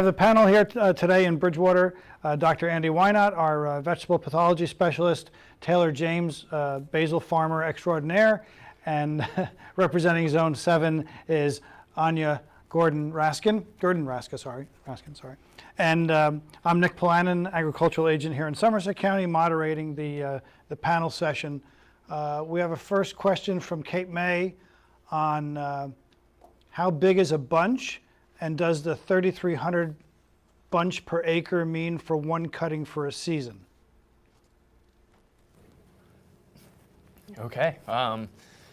have the panel here today in Bridgewater, Dr. Andy Wynot, our vegetable pathology specialist, Taylor James, basil farmer extraordinaire, and representing Zone 7 is Anya Gordon-Raskin, and I'm Nick Polanin, agricultural agent here in Somerset County, moderating the panel session. We have a first question from Kate May on how big is a bunch, and does the 3,300 bunch per acre mean for one cutting for a season? Okay.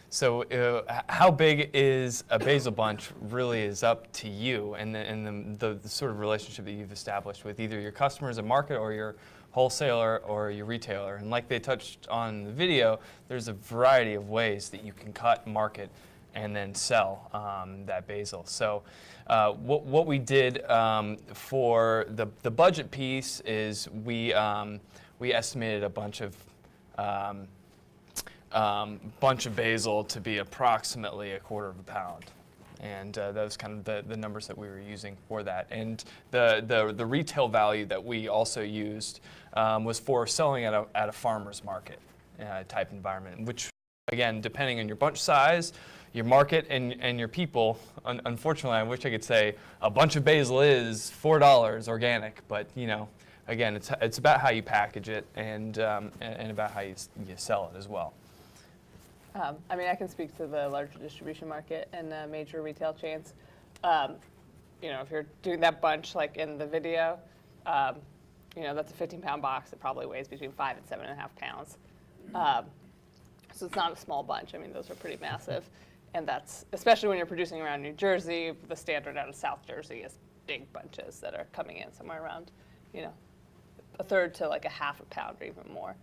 So how big is a basil bunch really is up to you and the sort of relationship that you've established with either your customers at market or your wholesaler or your retailer. And like they touched on in the video, there's a variety of ways that you can cut, market, and then sell that basil. So what we did for the budget piece is we estimated a bunch of basil to be approximately 1/4 pound, and that was kind of the numbers that we were using for that. And the retail value that we also used was for selling at a farmer's market type environment, which again, depending on your bunch size, your market, and your people. Unfortunately, I wish I could say a bunch of basil is $4 organic, but you know, again, it's about how you package it and about how you sell it as well. I mean, I can speak to the larger distribution market and major retail chains. You know, if you're doing that bunch like in the video, you know, that's a 15-pound box. It probably weighs between 5 and 7.5 pounds. So it's not a small bunch. I mean, those are pretty massive. And that's, especially when you're producing around New Jersey, the standard out of South Jersey is big bunches that are coming in somewhere around, you know, 1/3 to like 1/2 pound or even more.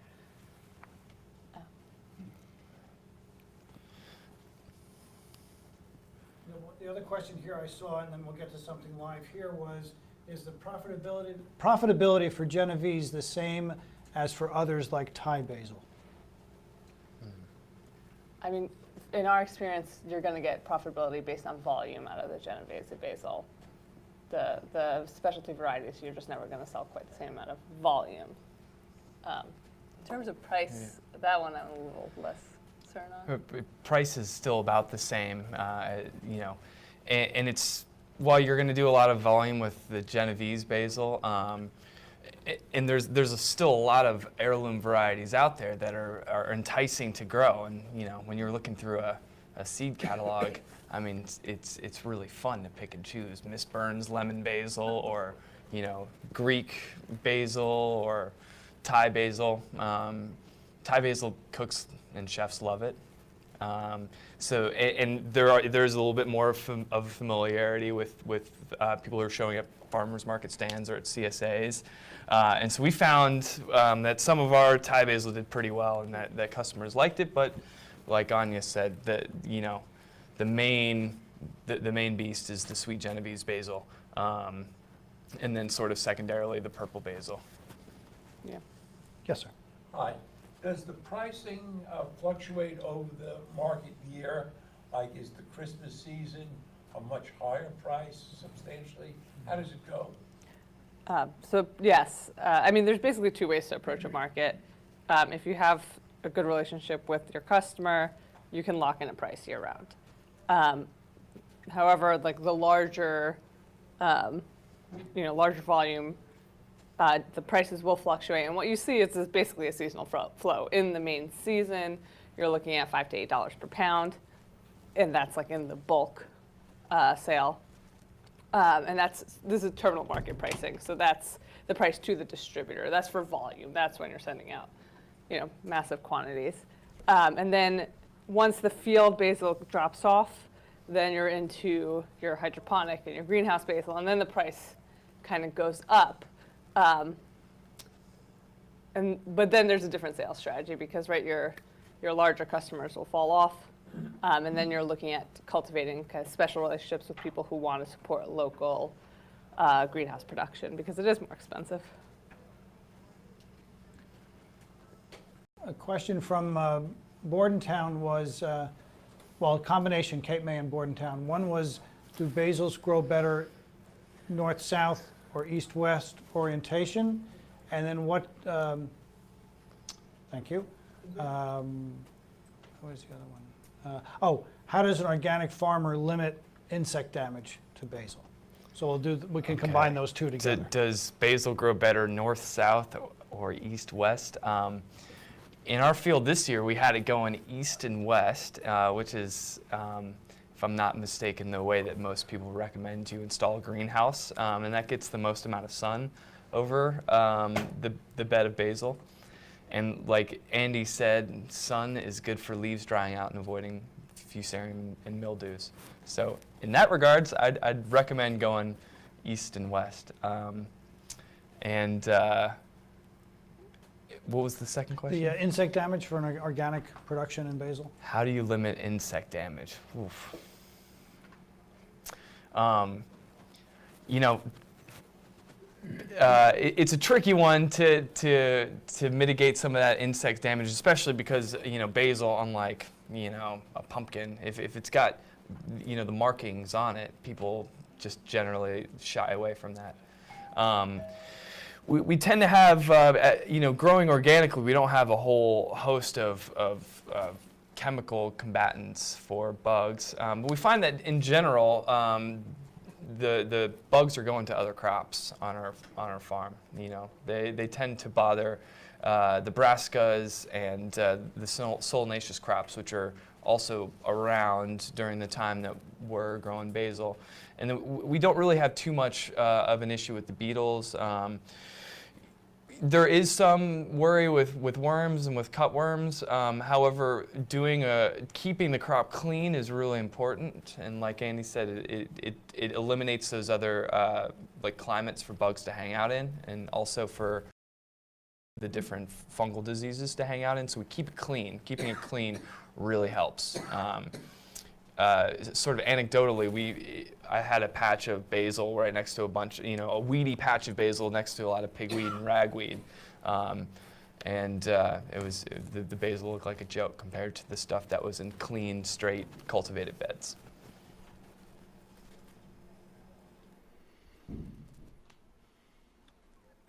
The other question here I saw, and then we'll get to something live here, was, is the profitability for Genovese the same as for others like Thai basil? I mean, in our experience, you're going to get profitability based on volume out of the Genovese basil. The specialty varieties, you're just never going to sell quite the same amount of volume. In terms of price, that one I'm a little less certain on. Price is still about the same, you know, and it's, while you're going to do a lot of volume with the Genovese basil, and there's still a lot of heirloom varieties out there that are enticing to grow. And you know, when you're looking through a seed catalog, I mean, it's really fun to pick and choose. Miss Burns lemon basil, or you know, Greek basil, or Thai basil. Thai basil, cooks and chefs love it. So and there's a little bit more of familiarity with people who are showing up at farmers market stands or at CSAs. And so we found that some of our Thai basil did pretty well, and that customers liked it. But like Anya said, that you know, the main beast is the sweet Genovese basil, and then sort of secondarily the purple basil. Yeah. Yes, sir. Hi. Does the pricing fluctuate over the market year? Like, is the Christmas season a much higher price substantially? How does it go? So yes, I mean, there's basically two ways to approach a market. If you have a good relationship with your customer, you can lock in a price year round. However, like the larger, you know, larger volume, the prices will fluctuate. And what you see is basically a seasonal flow. In the main season, you're looking at $5 to $8 per pound, and that's like in the bulk sale. And this is terminal market pricing, so that's the price to the distributor. That's for volume. That's when you're sending out, you know, massive quantities. And then once the field basil drops off, then you're into your hydroponic and your greenhouse basil, and then the price kind of goes up. But then there's a different sales strategy because, right, your larger customers will fall off. And then you're looking at cultivating kind of special relationships with people who want to support local greenhouse production because it is more expensive. A question from Bordentown was, well, a combination, Cape May and Bordentown. One was, do basils grow better north-south or east-west orientation? And then what, thank you. What was the other one? How does an organic farmer limit insect damage to basil? So we can combine those two together. Does basil grow better north-south or east-west? In our field this year, we had it going east and west, which is, if I'm not mistaken, the way that most people recommend you install a greenhouse, and that gets the most amount of sun over the bed of basil. And like Andy said, sun is good for leaves drying out and avoiding fusarium and mildews. So in that regards, I'd recommend going east and west. What was the second question? The insect damage for an organic production in basil? How do you limit insect damage? Oof. You know, it's a tricky one to mitigate some of that insect damage, especially because, you know, basil, unlike, you know, a pumpkin, if it's got, you know, the markings on it, people just generally shy away from that. We tend to have, you know, growing organically, we don't have a whole host of chemical combatants for bugs. But we find that in general, the bugs are going to other crops on our farm. You know, they tend to bother the brassicas and the solanaceous crops, which are also around during the time that we're growing basil. And then we don't really have too much of an issue with the beetles. There is some worry with worms and with cutworms. However, keeping the crop clean is really important. And like Andy said, it eliminates those other like climates for bugs to hang out in, and also for the different fungal diseases to hang out in. So we keep it clean. Keeping it clean really helps. Sort of anecdotally, I had a patch of basil right next to a bunch, you know, a weedy patch of basil next to a lot of pigweed and ragweed, the basil looked like a joke compared to the stuff that was in clean, straight, cultivated beds.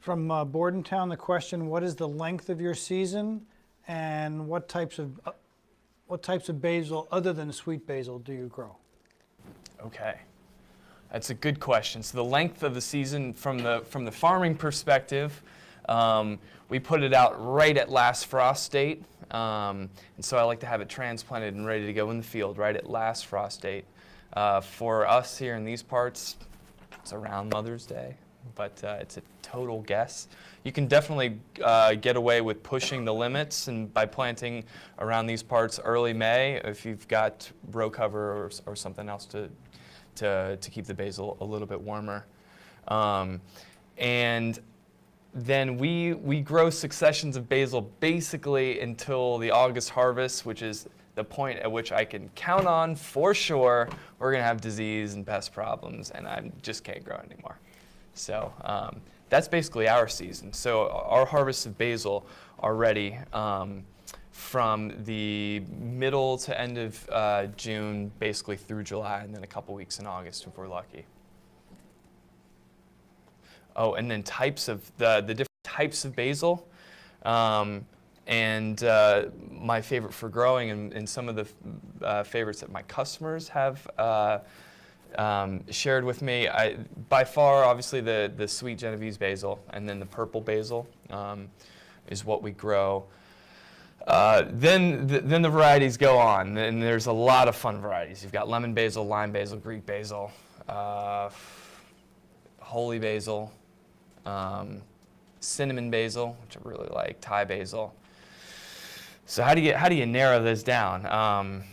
From Bordentown, the question: what is the length of your season, and what types of basil other than sweet basil do you grow? Okay, that's a good question. So the length of the season from the farming perspective, we put it out right at last frost date, and so I like to have it transplanted and ready to go in the field right at last frost date. For us here in these parts, it's around Mother's Day, but it's a total guess. You can definitely get away with pushing the limits and by planting around these parts early May if you've got row cover or something else to keep the basil a little bit warmer. And then we grow successions of basil basically until the August harvest, which is the point at which I can count on for sure we're going to have disease and pest problems, and I just can't grow anymore. So that's basically our season. So our harvests of basil are ready from the middle to end of June, basically through July, and then a couple weeks in August if we're lucky. Oh, and then the different types of basil. And my favorite for growing, and some of the favorites that my customers have shared with me. By far, obviously, the sweet Genovese basil, and then the purple basil is what we grow. Then the varieties go on, and there's a lot of fun varieties. You've got lemon basil, lime basil, Greek basil, holy basil, cinnamon basil, which I really like, Thai basil. So how do you narrow this down?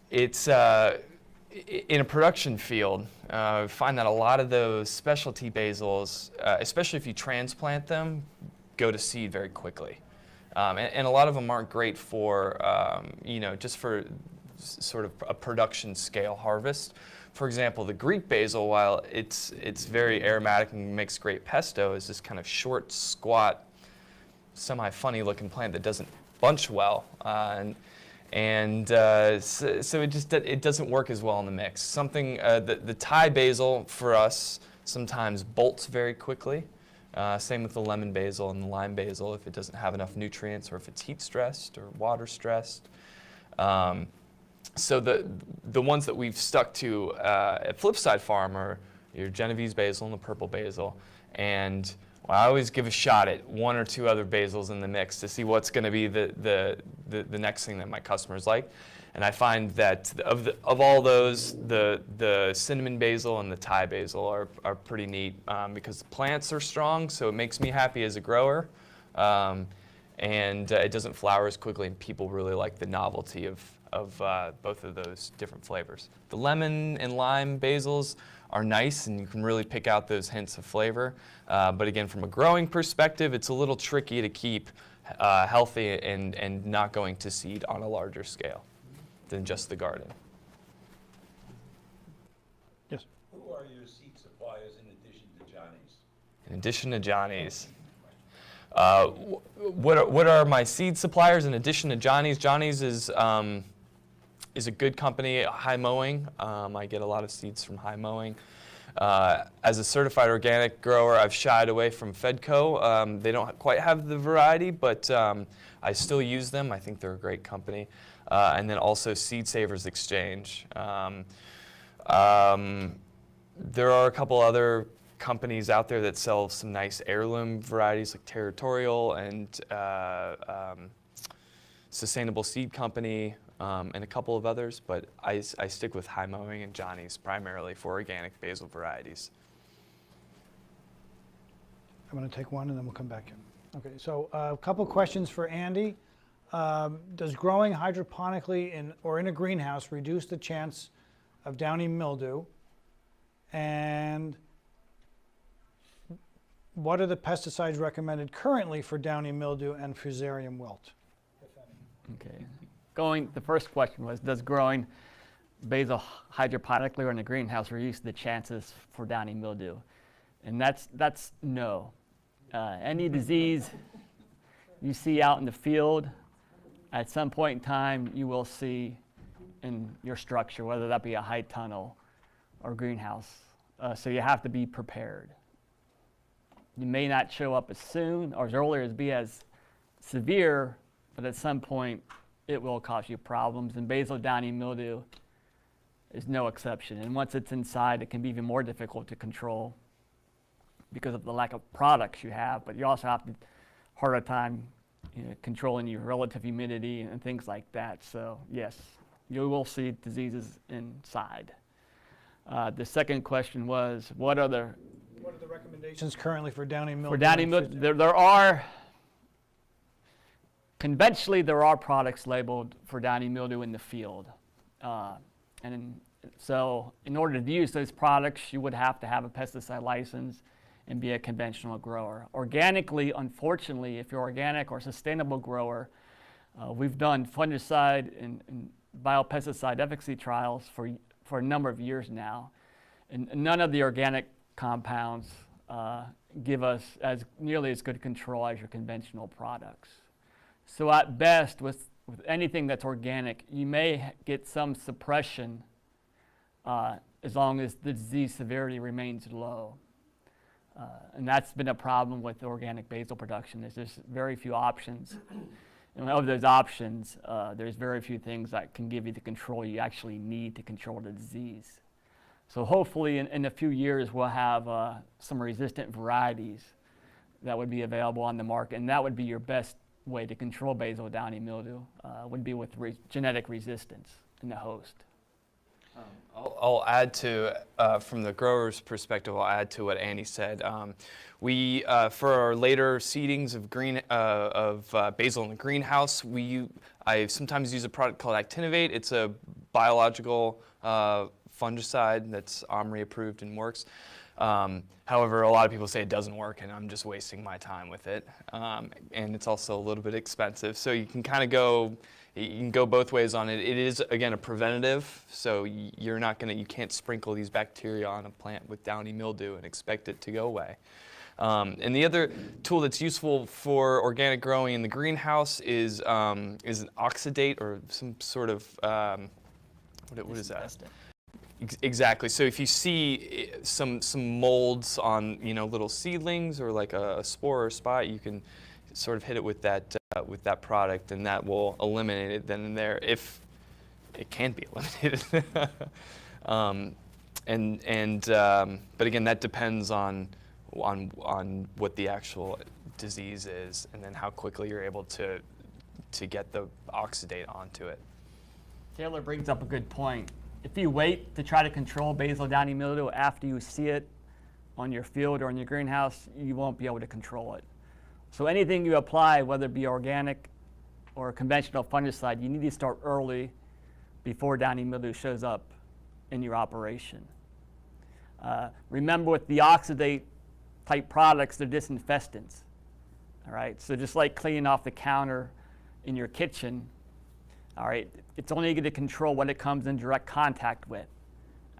It's in a production field, find that a lot of those specialty basils, especially if you transplant them, go to seed very quickly. And a lot of them aren't great for, just for sort of a production scale harvest. For example, the Greek basil, while it's very aromatic and makes great pesto, is this kind of short, squat, semi-funny looking plant that doesn't bunch well. So it doesn't work as well in the mix. The Thai basil for us sometimes bolts very quickly. Same with the lemon basil and the lime basil if it doesn't have enough nutrients or if it's heat stressed or water stressed. So the ones that we've stuck to at Flipside Farm are your Genovese basil and the purple basil. And I always give a shot at one or two other basils in the mix to see what's going to be the next thing that my customers like. And I find that of all those, the cinnamon basil and the Thai basil are pretty neat because the plants are strong, so it makes me happy as a grower. And it doesn't flower as quickly, and people really like the novelty of both of those different flavors. The lemon and lime basils are nice, and you can really pick out those hints of flavor. But again, from a growing perspective, it's a little tricky to keep healthy and not going to seed on a larger scale than just the garden. Yes. Who are your seed suppliers in addition to Johnny's? In addition to Johnny's. What are my seed suppliers in addition to Johnny's? Johnny's is a good company, High Mowing. I get a lot of seeds from High Mowing. As a certified organic grower, I've shied away from Fedco. They don't quite have the variety, but I still use them. I think they're a great company. And then also Seed Savers Exchange. There are a couple other companies out there that sell some nice heirloom varieties like Territorial and Sustainable Seed Company. And a couple of others, but I stick with High Mowing and Johnny's primarily for organic basil varieties. I'm going to take one and then we'll come back in. Okay, so a couple questions for Andy. Does growing hydroponically or in a greenhouse reduce the chance of downy mildew? And what are the pesticides recommended currently for downy mildew and fusarium wilt? Okay. The first question was, does growing basil hydroponically or in a greenhouse reduce the chances for downy mildew? And that's no. Any disease you see out in the field, at some point in time, you will see in your structure, whether that be a high tunnel or greenhouse. So you have to be prepared. You may not show up as soon or as early as be as severe, but at some point, it will cause you problems, and basil downy mildew is no exception. And once it's inside, it can be even more difficult to control because of the lack of products you have, but you also have a harder time controlling your relative humidity and things like that. So yes, you will see diseases inside. The second question was, what are the recommendations currently for downy mildew? For downy mildew, there are conventionally, there are products labeled for downy mildew in the field. So in order to use those products, you would have to have a pesticide license and be a conventional grower. Organically, unfortunately, if you're organic or sustainable grower, we've done fungicide and biopesticide efficacy trials for a number of years now. And none of the organic compounds give us nearly as good control as your conventional products. So at best, with anything that's organic, you may get some suppression as long as the disease severity remains low. And that's been a problem with organic basil production. There's just very few options. And of those options, there's very few things that can give you the control you actually need to control the disease. So hopefully in a few years, we'll have some resistant varieties that would be available on the market, and that would be your best way to control basil downy mildew, would be with genetic resistance in the host. I'll add to, from the grower's perspective, I'll add to what Andy said. We, for our later seedings of basil in the greenhouse, I sometimes use a product called Actinovate. It's a biological fungicide that's OMRI approved and works. However, a lot of people say it doesn't work, and I'm just wasting my time with it. And it's also a little bit expensive. So you can kind of go both ways on it. It is, again, a preventative. So you can't sprinkle these bacteria on a plant with downy mildew and expect it to go away. And the other tool that's useful for organic growing in the greenhouse is an oxidate or some sort of, what is that? Exactly. So if you see some molds on little seedlings or like a spore or spot, you can sort of hit it with that product, and that will eliminate it then and there if it can be eliminated. But again, that depends on what the actual disease is, and then how quickly you're able to get the oxidate onto it. Taylor brings up a good point. If you wait to try to control basal downy mildew after you see it on your field or in your greenhouse, you won't be able to control it. So anything you apply, whether it be organic or a conventional fungicide, you need to start early before downy mildew shows up in your operation. Remember, with the oxidate type products, they're disinfestants. All right, so just like cleaning off the counter in your kitchen, all right, it's only going to control what it comes in direct contact with.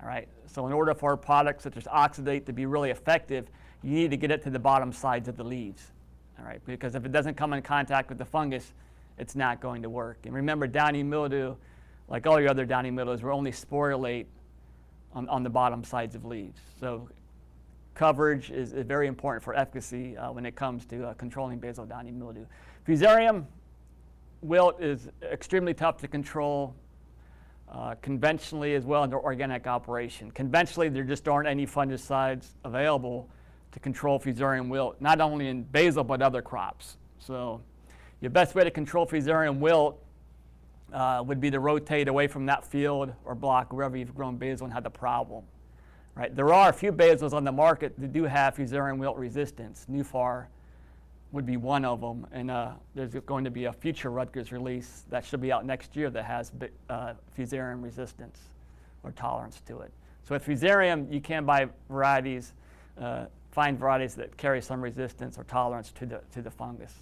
All right, so in order for a product such as oxidate to be really effective, you need to get it to the bottom sides of the leaves. All right, because if it doesn't come in contact with the fungus, it's not going to work. And remember, downy mildew, like all your other downy mildews, will only sporulate on the bottom sides of leaves. So coverage is very important for efficacy when it comes to controlling basal downy mildew. Fusarium wilt is extremely tough to control conventionally as well in the organic operation. Conventionally, there just aren't any fungicides available to control fusarium wilt, not only in basil but other crops. So your best way to control fusarium wilt would be to rotate away from that field or block wherever you've grown basil and had the problem. Right? There are a few basils on the market that do have fusarium wilt resistance. Nufar would be one of them, and there's going to be a future Rutgers release that should be out next year that has fusarium resistance or tolerance to it. So with fusarium, you can buy varieties, find varieties that carry some resistance or tolerance to the fungus.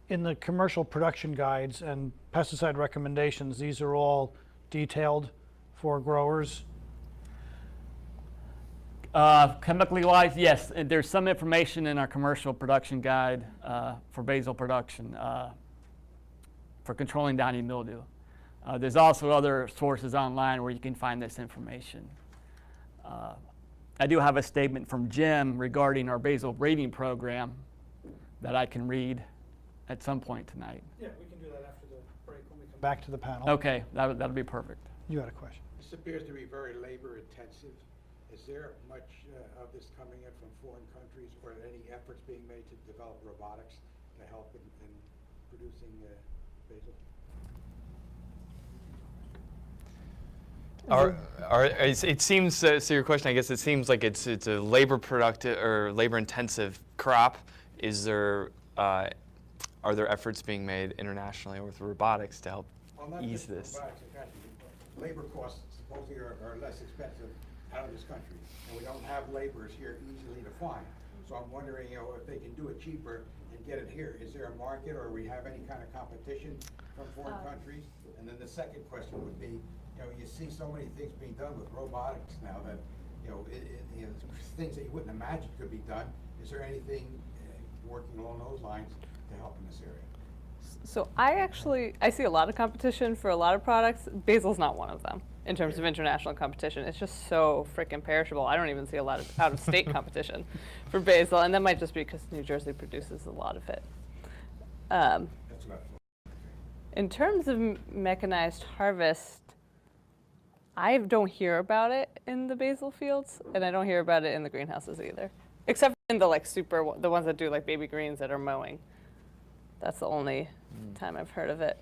In the commercial production guides and pesticide recommendations, these are all detailed for growers. Chemically wise, yes. And there's some information in our commercial production guide for basil production for controlling downy mildew. There's also other sources online where you can find this information. I do have a statement from Jim regarding our basil breeding program that I can read at some point tonight. Yeah, we can do that after the break when we come back to the panel. Okay, that'll be perfect. You had a question. This appears to be very labor intensive. Is there much of this coming in from foreign countries, or any efforts being made to develop robotics to help in producing basil? It seems, so your question, I guess, it seems like it's a labor productive or labor intensive crop. Is there, are there efforts being made internationally with robotics to help ease this? Robotics, labor costs supposedly are less expensive out of this country, and we don't have laborers here easily to find. So I'm wondering, if they can do it cheaper and get it here, is there a market, or we have any kind of competition from foreign countries? And then the second question would be, you see so many things being done with robotics now that, things that you wouldn't imagine could be done. Is there anything working along those lines to help in this area? So I see a lot of competition for a lot of products. Basil's not one of them in terms of international competition. It's just so freaking perishable. I don't even see a lot of out-of-state competition for basil, and that might just be because New Jersey produces a lot of it. That's what In terms of mechanized harvest, I don't hear about it in the basil fields, and I don't hear about it in the greenhouses either, except in the the ones that do like baby greens that are mowing. That's the only time I've heard of it.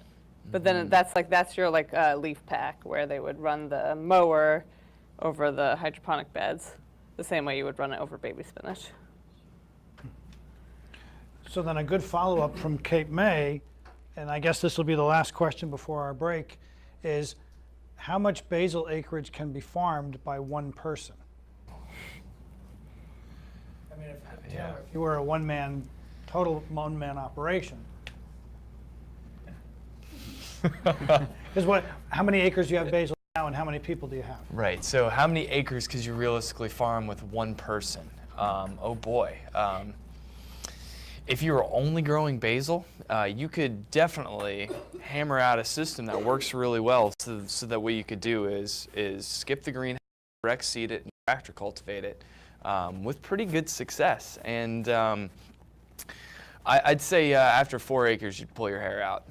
But then that's your leaf pack where they would run the mower over the hydroponic beds the same way you would run it over baby spinach. So then a good follow-up from Cape May, and I guess this will be the last question before our break, is how much basil acreage can be farmed by one person? I mean, if you were a total one-man operation. Because how many acres do you have basil now, and how many people do you have? Right. So how many acres could you realistically farm with one person? Oh boy. if you were only growing basil, you could definitely hammer out a system that works really well. So that what you could do is skip the greenhouse, direct seed it, and tractor cultivate it with pretty good success. And I'd say after 4 acres, you'd pull your hair out.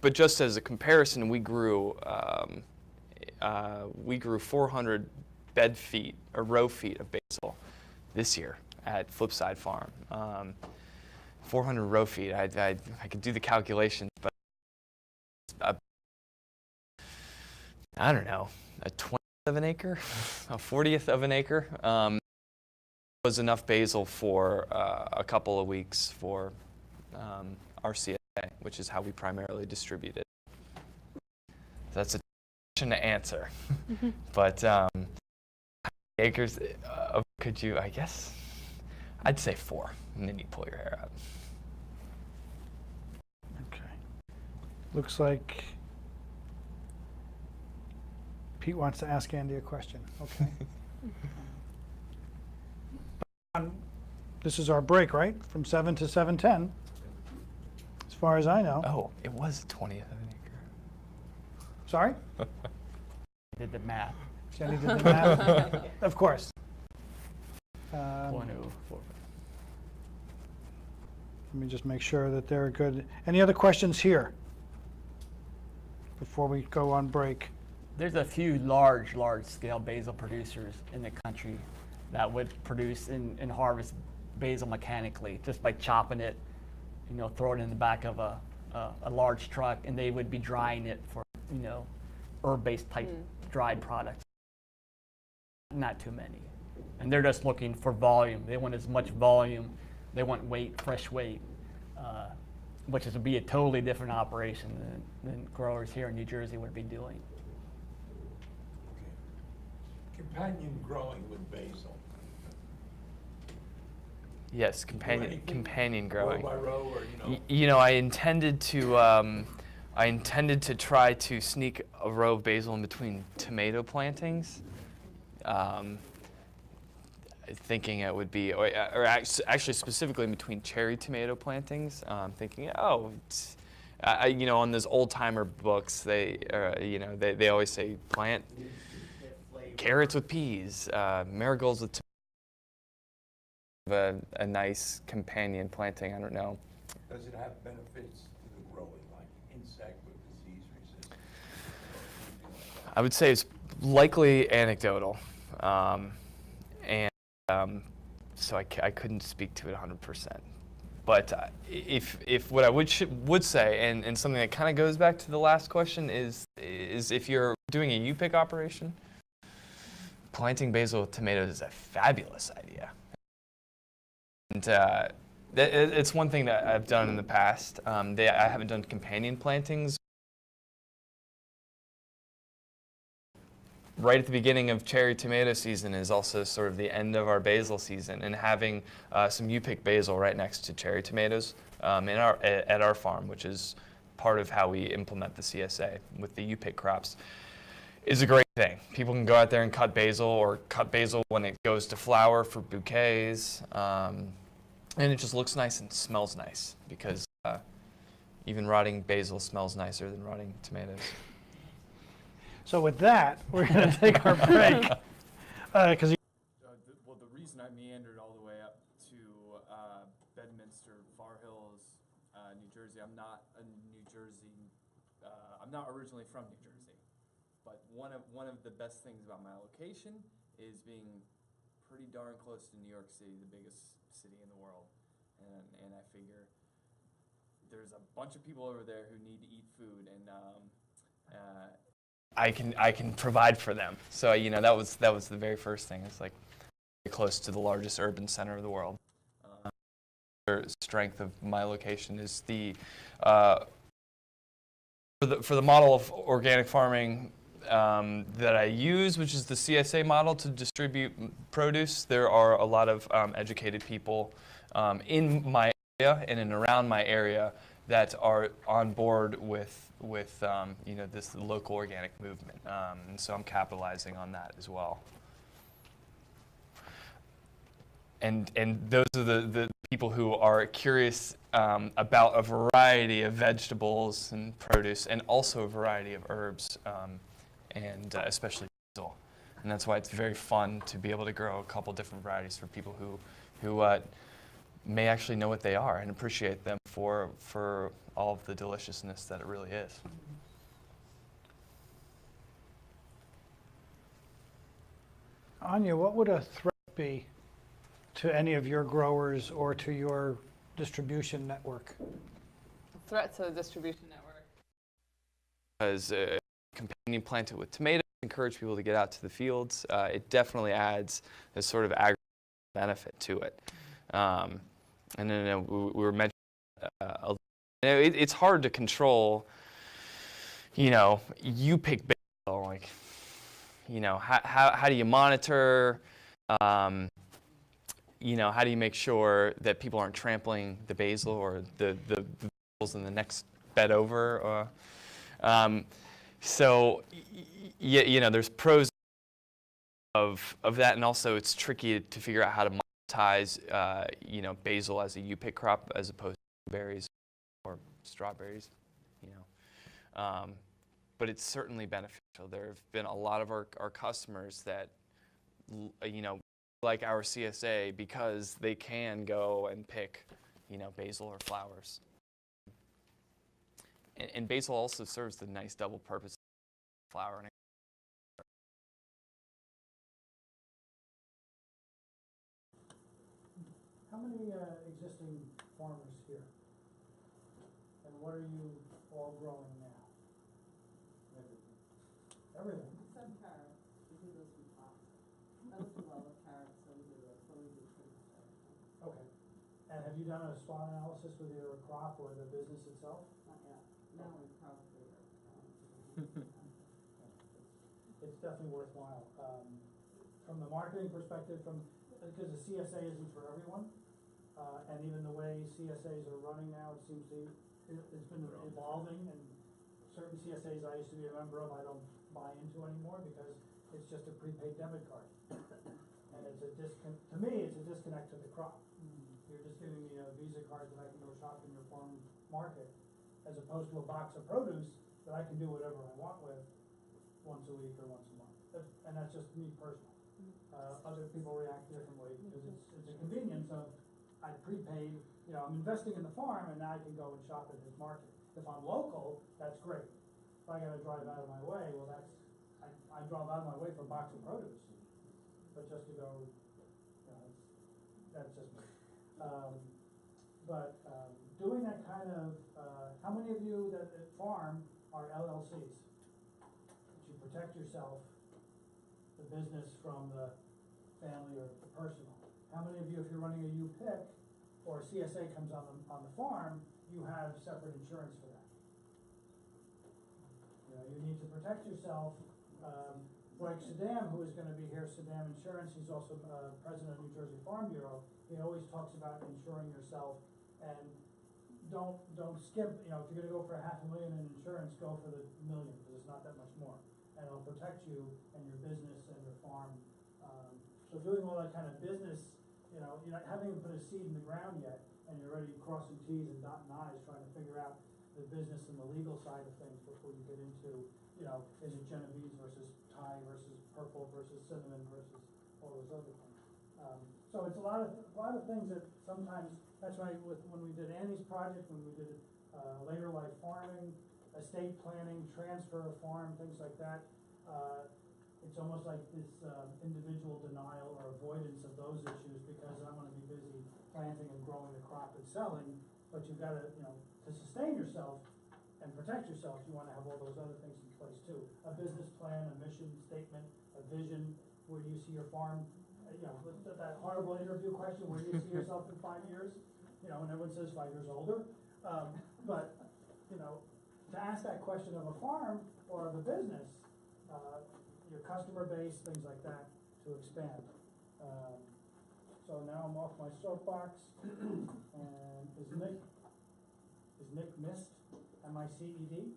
But just as a comparison, we grew 400 bed feet or row feet of basil this year at Flipside Farm. 400 row feet. I could do the calculations, but I don't know, a 20th of an acre, a 40th of an acre was enough basil for a couple of weeks for our CSA, which is how we primarily distribute it. That's a question to answer, but acres, could you, I guess, I'd say 4, and then you pull your hair out. Okay. Looks like Pete wants to ask Andy a question. Okay. This is our break, right? From 7 to 7:10, as far as I know. Oh, it was a 20th of an acre. Sorry? Did the math. Jenny did the math? Of course. 0.04. Let me just make sure that they're good. Any other questions here before we go on break? There's a few large scale basil producers in the country that would produce and harvest basil mechanically just by chopping it, throw it in the back of a large truck, and they would be drying it for, herb-based type dried products. Not too many. And they're just looking for volume. They want as much volume. They want weight, fresh weight, which would be a totally different operation than growers here in New Jersey would be doing. Companion growing with basil. Yes, companion growing. Row by row, or I intended to try to sneak a row of basil in between tomato plantings, thinking it would be, or actually specifically in between cherry tomato plantings. Thinking, on those old timer books, they always say plant carrots with peas, marigolds with a nice companion planting. I don't know. Does it have benefits to the growing, like insect with disease resistance? I would say it's likely anecdotal, so I couldn't speak to it 100%. But if what I would say, and something that kind of goes back to the last question, is if you're doing a U-pick operation, planting basil with tomatoes is a fabulous idea. And it's one thing that I've done in the past. I haven't done companion plantings. Right at the beginning of cherry tomato season is also sort of the end of our basil season, and having some U-pick basil right next to cherry tomatoes at our farm, which is part of how we implement the CSA with the U-pick crops, is a great thing. People can go out there and cut basil when it goes to flower for bouquets, and it just looks nice and smells nice, because even rotting basil smells nicer than rotting tomatoes. So with that, we're going to take our break. Because Well, the reason I meandered all the way up to Bedminster, Far Hills, New Jersey, I'm not originally from New Jersey, but one of the best things about my location is being pretty darn close to New York City, the biggest city in the world, and I figure there's a bunch of people over there who need to eat food, and I can provide for them. So that was the very first thing. It's like very close to the largest urban center of the world. The strength of my location is for the model of organic farming that I use, which is the CSA model to distribute produce. There are a lot of educated people in my area and in around my area that are on board with this local organic movement, and so I'm capitalizing on that as well. And those are the people who are curious about a variety of vegetables and produce, and also a variety of herbs, and especially basil. And that's why it's very fun to be able to grow a couple different varieties for people who may actually know what they are and appreciate them for all of the deliciousness that it really is. Anya, what would a threat be to any of your growers or to your distribution network? Threat to the distribution network. As a companion planted with tomatoes, encourage people to get out to the fields. It definitely adds a sort of agricultural benefit to it. And then we were mentioning, it's hard to control, you pick basil, like, how do you monitor, how do you make sure that people aren't trampling the basil or the vegetables in the next bed over? So, there's pros of that, and also it's tricky to figure out how to monetize, basil as a you-pick crop as opposed to berries or strawberries, But it's certainly beneficial. There have been a lot of our customers that, like our CSA because they can go and pick, basil or flowers. And basil also serves the nice double purpose of flower. How many existing farmers here? And what are you all growing now? Everything. Some carrots, we do those from pots. I was well with carrots, so we do those, so we do trees. Okay. And have you done a SWOT analysis with either a crop or the business itself? Not yet. No, we probably are. It's definitely worthwhile. From the marketing perspective, because the CSA isn't for everyone, and even the way CSAs are running now, it seems it's been evolving, and certain CSAs I used to be a member of, I don't buy into anymore because it's just a prepaid debit card. And it's to me, it's a disconnect to the crop. You're just giving me a Visa card that I can go shop in your farm market, as opposed to a box of produce that I can do whatever I want with once a week or once a month. And that's just me personally. Other people react differently because it's a convenience of I prepaid, I'm investing in the farm and now I can go and shop at his market. If I'm local, that's great. If I gotta drive out of my way, well I drive out of my way for a box of produce. But just to go, that's just me. Doing that kind of, how many of you that farm are LLCs? That you protect yourself, the business from the family or the personal. How many of you, if you're running a U-pick or a CSA comes on the farm, you have separate insurance for that? You need to protect yourself. Like Saddam, who is going to be here, Saddam Insurance, he's also president of New Jersey Farm Bureau. He always talks about insuring yourself, and don't skimp. If you're going to go for $500,000 in insurance, go for the $1 million because it's not that much more, and it'll protect you and your business and your farm. So doing all that kind of business, you're not having to put a seed in the ground yet, and you're already crossing T's and dotting I's, trying to figure out the business and the legal side of things before you get into, is it Genovese versus Thai versus purple versus cinnamon versus all those other things. So it's a lot of things that sometimes, that's why when we did Annie's project, when we did later life farming, estate planning, transfer of farm, things like that, it's almost like this individual denial or avoidance of those issues because I'm going to be busy planting and growing the crop and selling, but you've got to, to sustain yourself and protect yourself, you want to have all those other things in place too. A business plan, a mission statement, a vision, where do you see your farm, that horrible interview question, where do you see yourself in 5 years? And everyone says 5 years older. But to ask that question of a farm or of a business, your customer base, things like that, to expand. So now I'm off my soapbox, and is Nick missed? M-I-C-E-D?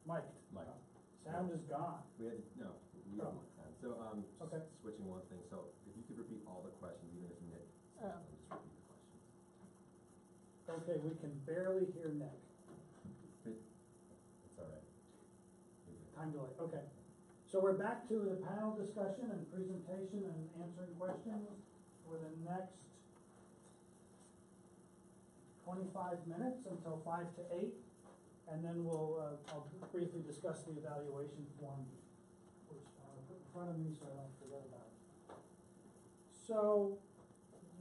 Mike. Sound is gone. We don't have time. So, Okay. switching one thing. So, if you could repeat all the questions, even if you didn't, just repeat the questions. Okay, we can barely hear Nick. It's all right. Time delay, okay. So we're back to the panel discussion and presentation and answering questions for the next 25 minutes until 5 to 8. And then I'll briefly discuss the evaluation form, which I'll put in front of me so I don't forget about it. So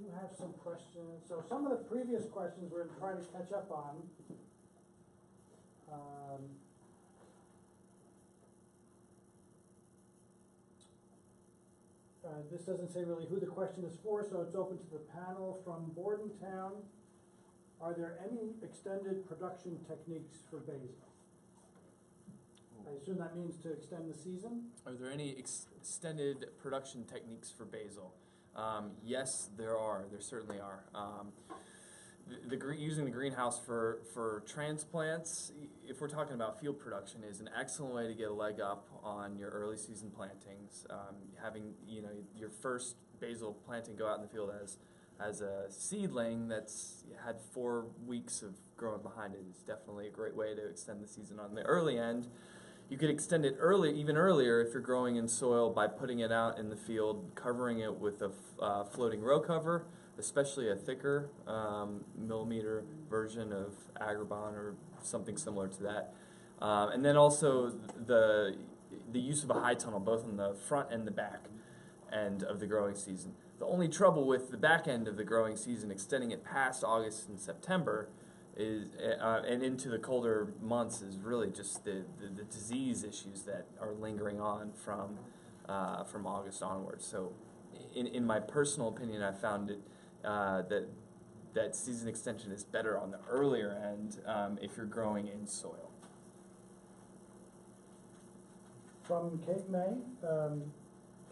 you have some questions. So some of the previous questions we're trying to catch up on. This doesn't say really who the question is for, so it's open to the panel. From Bordentown, are there any extended production techniques for basil? I assume that means to extend the season? Are there any extended production techniques for basil? Yes, there are. There certainly are. Using the greenhouse for transplants, if we're talking about field production, is an excellent way to get a leg up on your early season plantings. Having your first basil planting go out in the field as a seedling that's had 4 weeks of growing behind it is definitely a great way to extend the season on the early end. You could extend it even earlier if you're growing in soil by putting it out in the field, covering it with a floating row cover, especially a thicker millimeter version of Agribon or something similar to that. And then also the use of a high tunnel both on the front and the back end of the growing season. The only trouble with the back end of the growing season, extending it past August and September, and into the colder months, is really just the disease issues that are lingering on from August onwards. So, in my personal opinion, I found it that season extension is better on the earlier end if you're growing in soil. From Cape May,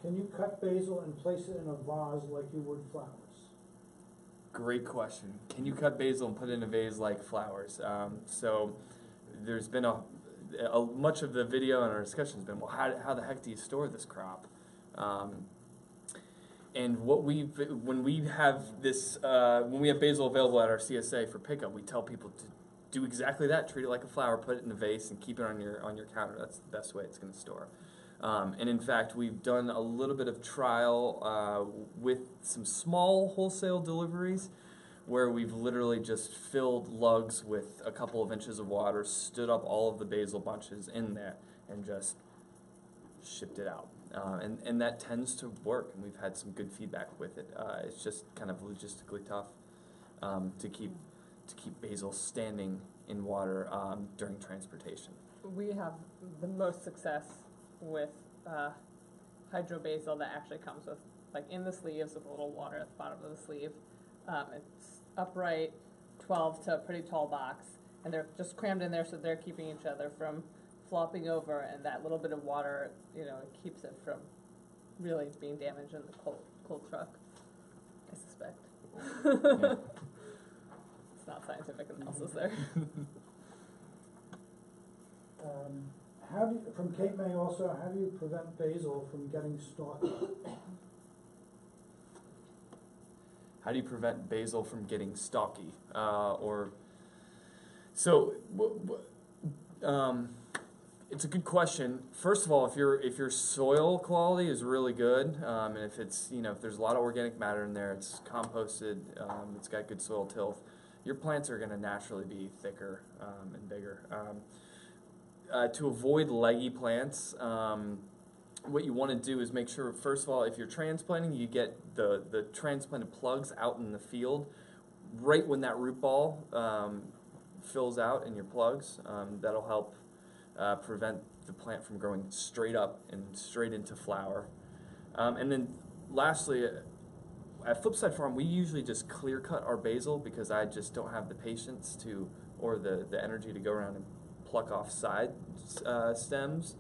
can you cut basil and place it in a vase like you would flowers? Great question. Can you cut basil and put it in a vase like flowers? So there's been much of the video and our discussion has been, well, how the heck do you store this crop? And when we have basil available at our CSA for pickup, we tell people to do exactly that. Treat it like a flower, put it in a vase, and keep it on your counter. That's the best way it's going to store. And in fact, we've done a little bit of trial with some small wholesale deliveries where we've literally just filled lugs with a couple of inches of water, stood up all of the basil bunches in there, and just shipped it out. And that tends to work, and we've had some good feedback with it. It's just kind of logistically tough to keep basil standing in water during transportation. We have the most success with hydro basil that actually comes with, like, in the sleeves with a little water at the bottom of the sleeve. It's upright, 12 to a pretty tall box, and they're just crammed in there so they're keeping each other from flopping over, and that little bit of water, it keeps it from really being damaged in the cold truck, I suspect. Yeah. It's not scientific analysis there. From Cape May also, how do you prevent basil from getting stalky? How do you prevent basil from getting stalky? It's a good question. First of all, if your soil quality is really good, and if it's if there's a lot of organic matter in there, it's composted, it's got good soil tilth, your plants are going to naturally be thicker and bigger. To avoid leggy plants, what you want to do is make sure, first of all, if you're transplanting, you get the transplanted plugs out in the field right when that root ball fills out in your plugs. That'll help prevent the plant from growing straight up and straight into flower. And then lastly, at Flipside Farm, we usually just clear cut our basil because I just don't have the patience or the energy to go around and pluck off side stems.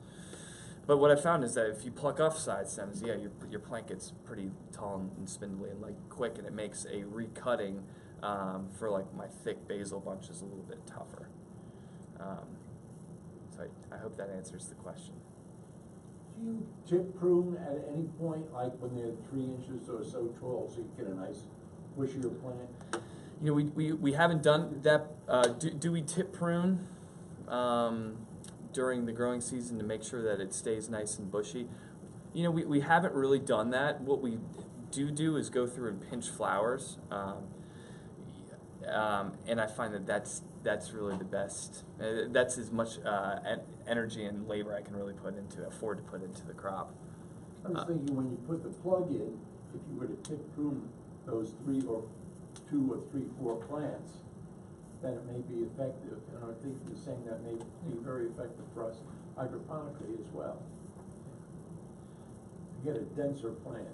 But what I found is that if you pluck off side stems, your plant gets pretty tall and spindly and quick, and it makes a recutting for my thick basil bunches a little bit tougher. So I hope that answers the question. Do you tip prune at any point, like when they're 3 inches or so tall, so you get a nice bushier plant? You know, we haven't done that. Do we tip prune during the growing season to make sure that it stays nice and bushy? You know, we haven't really done that. What we do is go through and pinch flowers, and I find that that's really the best. That's as much energy and labor I can really afford to put into the crop. I was thinking when you put the plug in, if you were to tip prune those 2 or 3, 4 plants, then it may be effective. And I think you're saying that may be very effective for us hydroponically as well. To get a denser plant.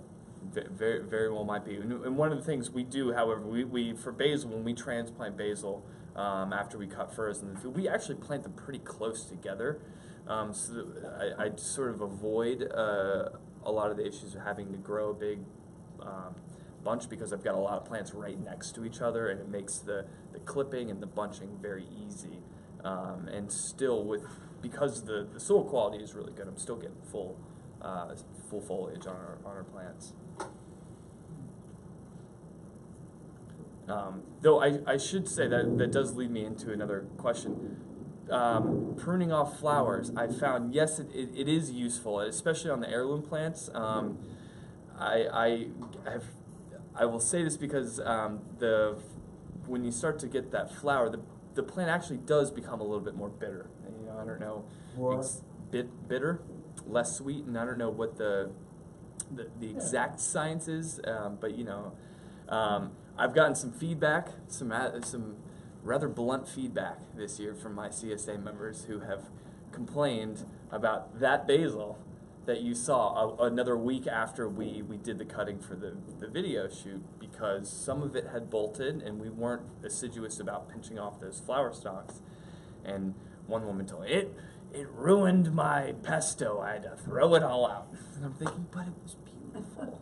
Very, very well might be. And one of the things we do, however, we for basil, when we transplant basil, after we cut furrows in the field, we actually plant them pretty close together, so that I sort of avoid a lot of the issues of having to grow a big bunch, because I've got a lot of plants right next to each other, and it makes the clipping and the bunching very easy. And still, because the soil quality is really good, I'm still getting full foliage on our plants. Though I should say that does lead me into another question. Pruning off flowers, I found, yes, it is useful, especially on the heirloom plants. I will say this because when you start to get that flower, the plant actually does become a little bit more bitter. You know, I don't know, it's bitter, less sweet, and I don't know what the exact science is, but you know, I've gotten some feedback, some rather blunt feedback this year from my CSA members who have complained about that basil that you saw another week after we did the cutting for the video shoot, because some of it had bolted and we weren't assiduous about pinching off those flower stalks. And one woman told me, it ruined my pesto, I had to throw it all out. And I'm thinking, but it was beautiful.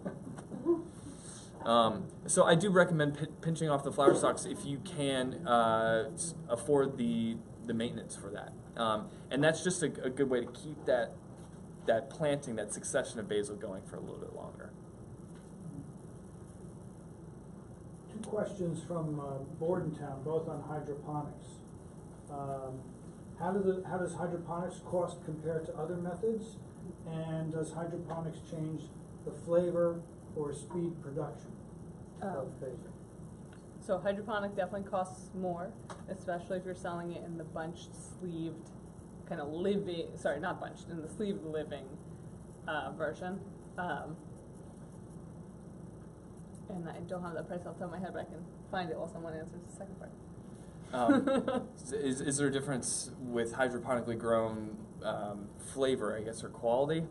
So I do recommend pinching off the flower stalks if you can afford the maintenance for that. And that's just a good way to keep that planting, that succession of basil going for a little bit longer. 2 questions from Bordentown, both on hydroponics. How does hydroponics cost compared to other methods? And does hydroponics change the flavor or speed production of basil? So hydroponic definitely costs more, especially if you're selling it in the bunched, sleeved, kind of living, sorry, not bunched, in the sleeved living version. And I don't have that price off the top of my head, but I can find it while someone answers the second part. Is there a difference with hydroponically grown flavor, I guess, or quality?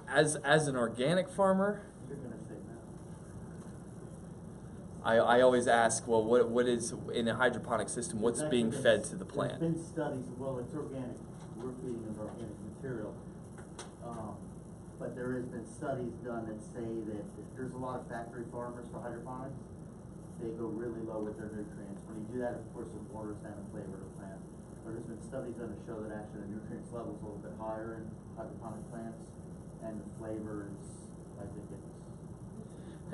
As an organic farmer, I always ask, well, what is, in a hydroponic system, what's being fed to the plant? There's been studies, well, it's organic, we're feeding them organic material, but there has been studies done that say that if there's a lot of factory farmers for hydroponics, they go really low with their nutrients. When you do that, of course, it waters down the flavor of the plant. But there's been studies done to show that actually the nutrients level is a little bit higher in hydroponic plants, and the flavor is, I think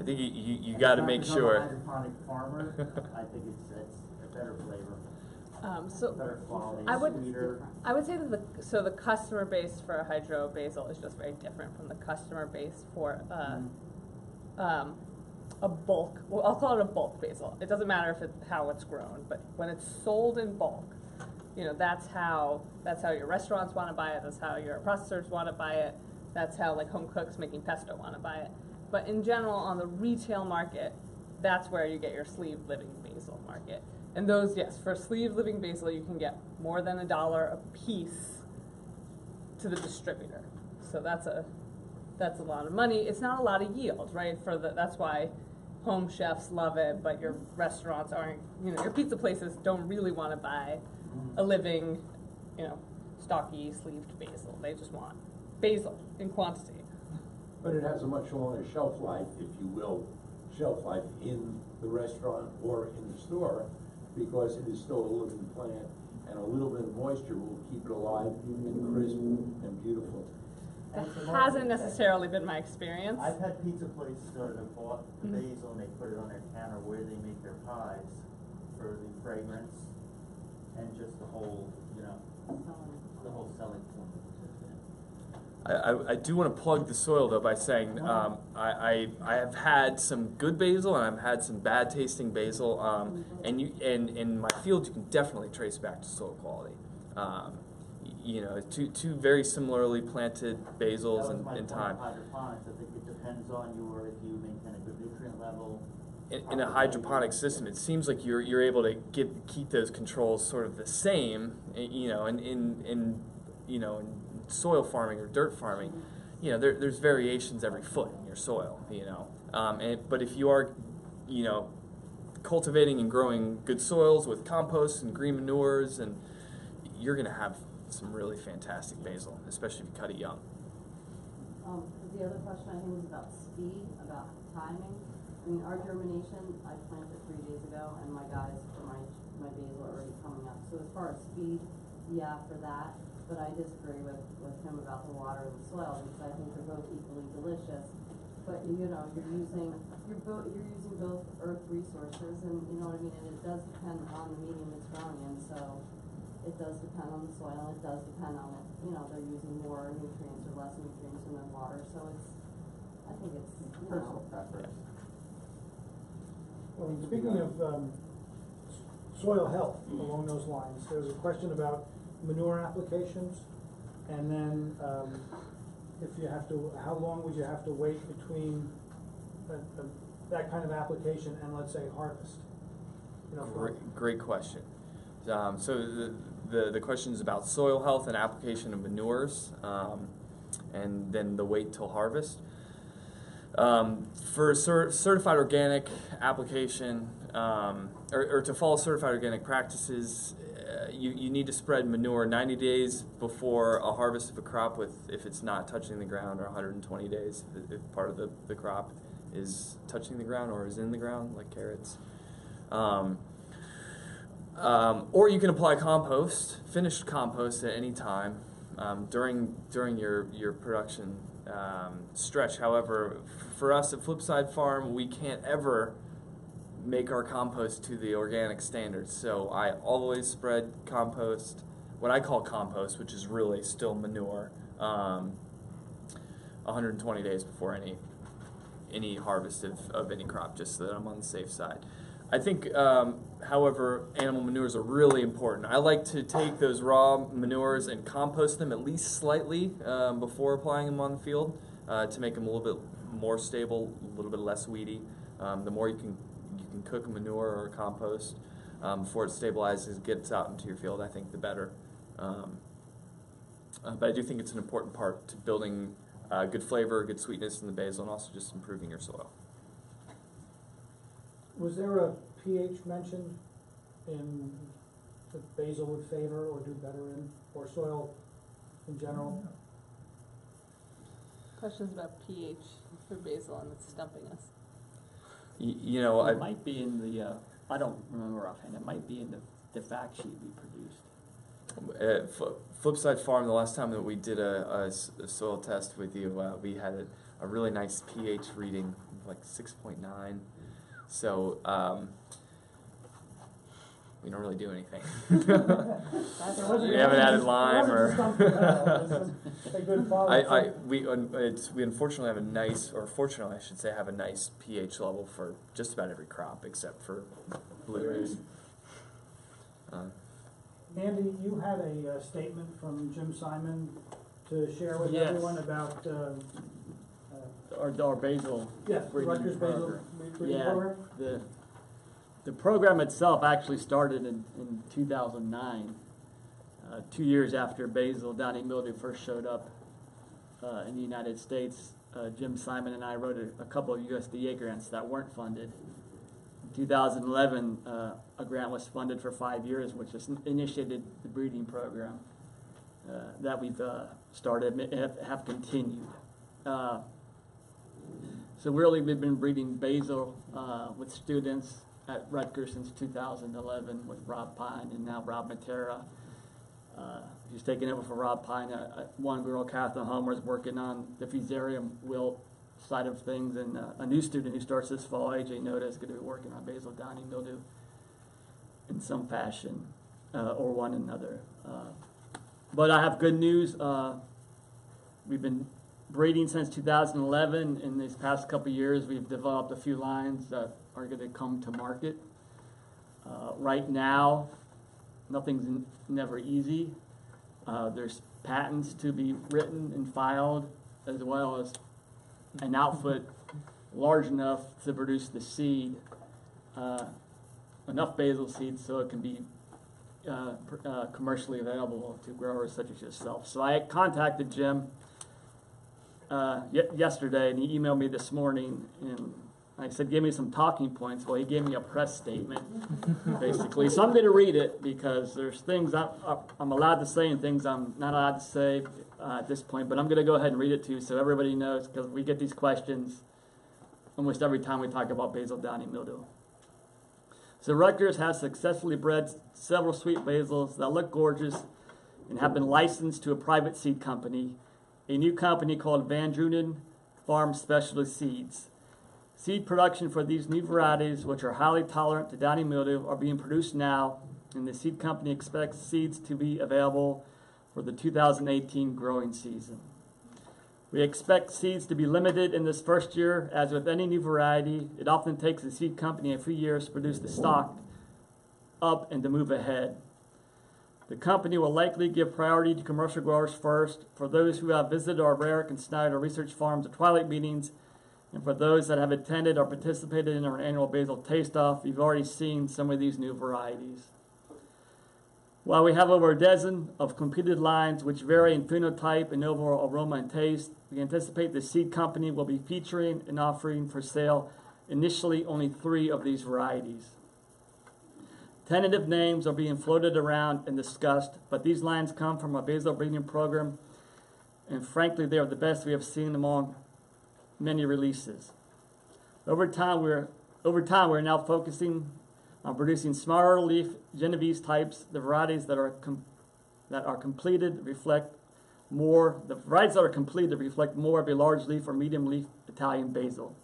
you got to make sure. As a hydroponic farmer, I think it's a better flavor. Better quality, sweeter. I would say that the customer base for a hydro basil is just very different from the customer base for a bulk. Well, I'll call it a bulk basil. It doesn't matter how it's grown, but when it's sold in bulk, you know, that's how your restaurants want to buy it. That's how your processors want to buy it. That's how like home cooks making pesto want to buy it. But in general, on the retail market, that's where you get your sleeve living basil market. And those, yes, for sleeve living basil, you can get more than $1 a piece to the distributor. So that's a lot of money. It's not a lot of yield, right? That's why home chefs love it, but your restaurants aren't. You know, your pizza places don't really want to buy a living, you know, stocky sleeved basil. They just want basil in quantity. But it has a much longer shelf life, if you will, in the restaurant or in the store, because it is still a living plant, and a little bit of moisture will keep it alive and crisp and beautiful. That It's a hasn't marketing necessarily been my experience. I've had pizza places that have bought the Mhm. basil and they put it on their counter where they make their pies for the fragrance and just the whole, the whole selling point. I do want to plug the soil though by saying I have had some good basil and I've had some bad tasting basil, and in my field you can definitely trace back to soil quality. Two very similarly planted basils in time. Hydroponics, I think it depends on if you maintain a good nutrient level. In a hydroponic system, it seems like you're able to keep those controls sort of the same. In soil farming or dirt farming, there's variations every foot in your soil. But if you are, cultivating and growing good soils with compost and green manures, and you're going to have some really fantastic basil, especially if you cut it young. The other question I think was about speed, about timing. I mean, our germination, I planted 3 days ago, and my guys for my basil are already coming up. So as far as speed, yeah, for that. But I disagree with him about the water and the soil, because I think they're both equally delicious. But you're using both earth resources, and you know what I mean. And it does depend on the medium it's growing in. So it does depend on the soil. And it does depend on they're using more nutrients or less nutrients in their water. So I think it's Personal preference. Well, speaking of soil health along those lines, there was a question about manure applications, and then how long would you have to wait between that kind of application and, let's say, harvest? Great question. So the question is about soil health and application of manures, and then the wait till harvest. For certified organic application, or to follow certified organic practices, you need to spread manure 90 days before a harvest of a crop if it's not touching the ground, or 120 days if part of the crop is touching the ground or is in the ground, like carrots. Or you can apply compost, finished compost at any time during your production stretch. However, for us at Flipside Farm, we can't ever make our compost to the organic standards. So I always spread compost, what I call compost, which is really still manure, 120 days before any harvest of any crop, just so that I'm on the safe side. I think, however, animal manures are really important. I like to take those raw manures and compost them at least slightly before applying them on the field to make them a little bit more stable, a little bit less weedy. The more you can cook manure or compost before it stabilizes, gets out into your field, I think the better. But I do think it's an important part to building good flavor, good sweetness in the basil, and also just improving your soil. Was there a pH mentioned in that basil would favor or do better in, or soil in general? Questions about pH for basil, and it's stumping us. It might be in the, I don't remember offhand, it might be in the fact sheet we produced. Flipside Farm, the last time that we did a soil test with you, we had a really nice pH reading, like 6.9. So we don't really do anything. We haven't added lime or. We unfortunately have a nice, or fortunately I should say, have a nice pH level for just about every crop except for blueberries. Andy, you had a statement from Jim Simon to share with Yes. everyone about Our basil breeding Rutgers basil program. breeding program. The program itself actually started in 2009, 2 years after basil downy mildew first showed up in the United States. Jim Simon and I wrote a couple of USDA grants that weren't funded. In 2011, a grant was funded for 5 years, which has initiated the breeding program that we've started and have continued. So really, we've been breeding basil with students at Rutgers since 2011 with Rob Pine and now Rob Matera. He's taking over for Rob Pine. One girl, Catherine Homer, is working on the fusarium wilt side of things, and a new student who starts this fall, AJ Noda, is going to be working on basal downy mildew in some fashion or one another. But I have good news. We've been breeding since 2011. In these past couple of years, we've developed a few lines that are going to come to market. Right now, nothing's never easy. There's patents to be written and filed, as well as an output large enough to produce the seed, enough basil seed so it can be commercially available to growers such as yourself. So I contacted Jim yesterday, and he emailed me this morning, and I said, give me some talking points. Well, he gave me a press statement, basically. So I'm going to read it because there's things I'm allowed to say and things I'm not allowed to say at this point. But I'm going to go ahead and read it to you so everybody knows, because we get these questions almost every time we talk about basal downy mildew. So Rutgers has successfully bred several sweet basils that look gorgeous and have been licensed to a private seed company, a new company called Van Drunen Farm Specialist Seeds. Seed production for these new varieties, which are highly tolerant to downy mildew, are being produced now, and the seed company expects seeds to be available for the 2018 growing season. We expect seeds to be limited in this first year. As with any new variety, it often takes the seed company a few years to produce the stock up and to move ahead. The company will likely give priority to commercial growers first. For those who have visited our Rarick and Snyder research farms or Twilight meetings, and for those that have attended or participated in our annual basil taste-off, you've already seen some of these new varieties. While we have over a dozen of completed lines which vary in phenotype and overall aroma and taste, we anticipate the seed company will be featuring and offering for sale initially only 3 of these varieties. Tentative names are being floated around and discussed, but these lines come from a basil breeding program, and frankly, they are the best we have seen among many releases. Over time, we're now focusing on producing smaller leaf Genovese types. The varieties that are completed reflect more. The varieties that are completed reflect more of a large leaf or medium leaf Italian basil.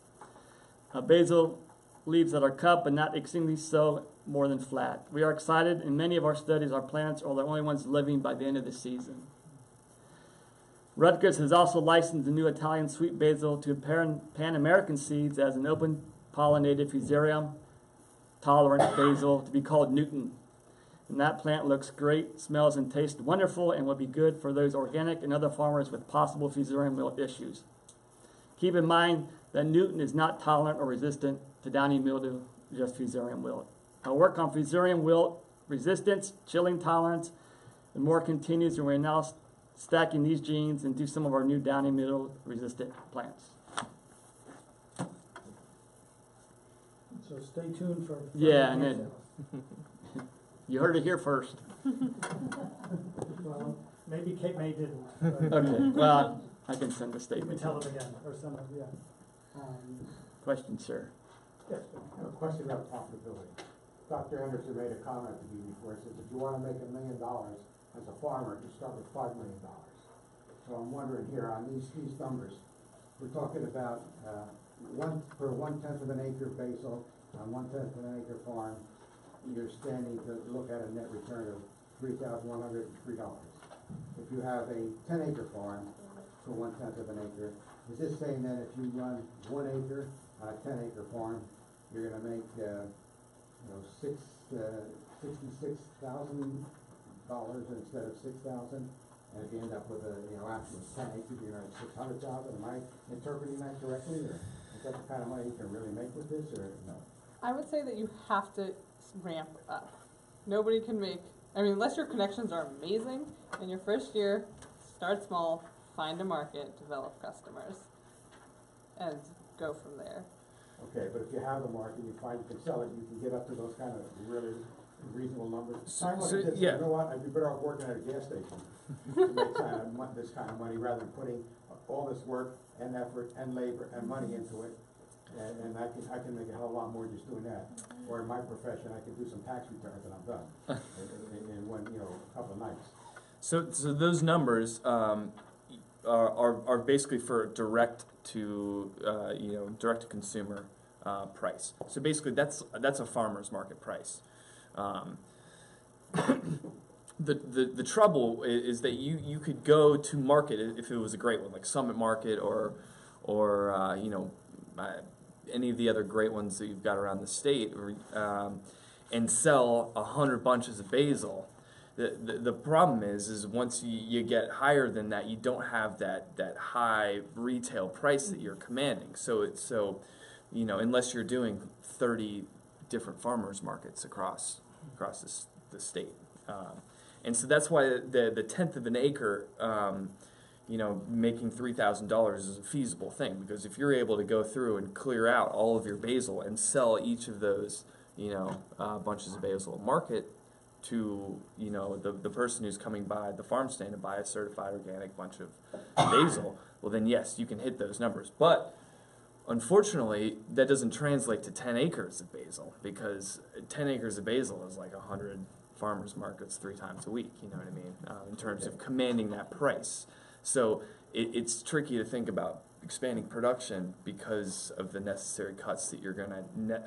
Basil leaves that are cut, but not extremely so, more than flat. We are excited. In many of our studies, our plants are the only ones living by the end of the season. Rutgers has also licensed the new Italian sweet basil to Pan American Seeds as an open pollinated fusarium tolerant basil to be called Newton. And that plant looks great, smells and tastes wonderful, and will be good for those organic and other farmers with possible fusarium wilt issues. Keep in mind that Newton is not tolerant or resistant to downy mildew, just fusarium wilt. Our work on fusarium wilt resistance, chilling tolerance, and more continues, and we're now stacking these genes into some of our new downy mildew resistant plants. So stay tuned for. Yeah, and then you heard it here first. Well, maybe Kate May didn't. Okay, well, I can send a You can statement. tell them again, or something, yeah. Question, sir. Yes, I have a question about profitability. Dr. Anderson made a comment to me before. He says, if you want to make $1 million as a farmer, you start with $5 million. So I'm wondering here on these numbers, we're talking about for 1/10 of an acre basil on 1/10 of an acre farm, you're standing to look at a net return of $3,103. If you have a 10-acre farm for 1/10 of an acre, is this saying that if you run 1 acre on a 10-acre farm, you're going to make $66,000 instead of $6,000, and if you end up with after 10 acres, you're going to have $600,000. Am I interpreting that correctly, or is that the kind of money you can really make with this, or no? I would say that you have to ramp up. Nobody can make, unless your connections are amazing, in your first year, start small, find a market, develop customers, and go from there. Okay, but if you have a market, you find you can sell it, you can get up to those kind of really reasonable numbers. Time like this, yeah. You know what, I'd be better off working at a gas station to make this kind of money rather than putting all this work and effort and labor and money into it. And I can make a hell of a lot more just doing that. Or in my profession, I can do some tax returns and I'm done in one, a couple of nights. So those numbers are basically for direct to direct to consumer price. So basically, that's a farmer's market price. The trouble is that you could go to market if it was a great one, like Summit Market or any of the other great ones that you've got around the state, and sell 100 bunches of basil. The problem is once you get higher than that, you don't have that high retail price that you're commanding. So unless you're doing 30 different farmers markets across the state, and so that's why the tenth of an acre, making $3,000 is a feasible thing, because if you're able to go through and clear out all of your basil and sell each of those bunches of basil at market to the person who's coming by the farm stand to buy a certified organic bunch of basil, well then yes, you can hit those numbers. But unfortunately, that doesn't translate to 10 acres of basil, because 10 acres of basil is like 100 farmers markets 3 times a week. You know what I mean? In terms of commanding that price. So it's tricky to think about expanding production because of the necessary cuts that you're going to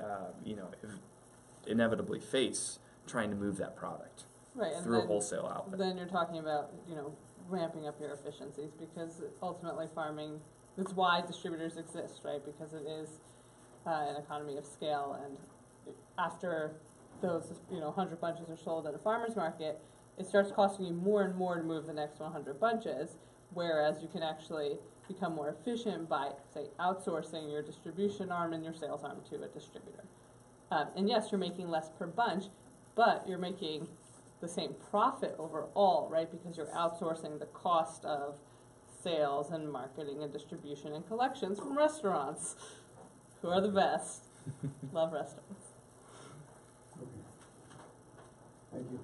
inevitably face trying to move that product through a wholesale outlet. Then you're talking about, ramping up your efficiencies, because ultimately farming, that's why distributors exist, right? Because it is an economy of scale, and after those, 100 bunches are sold at a farmer's market, it starts costing you more and more to move the next 100 bunches, whereas you can actually become more efficient by, say, outsourcing your distribution arm and your sales arm to a distributor. And yes, you're making less per bunch, but you're making the same profit overall, right? Because you're outsourcing the cost of sales and marketing and distribution and collections from restaurants, who are the best. Love restaurants. Okay. Thank you.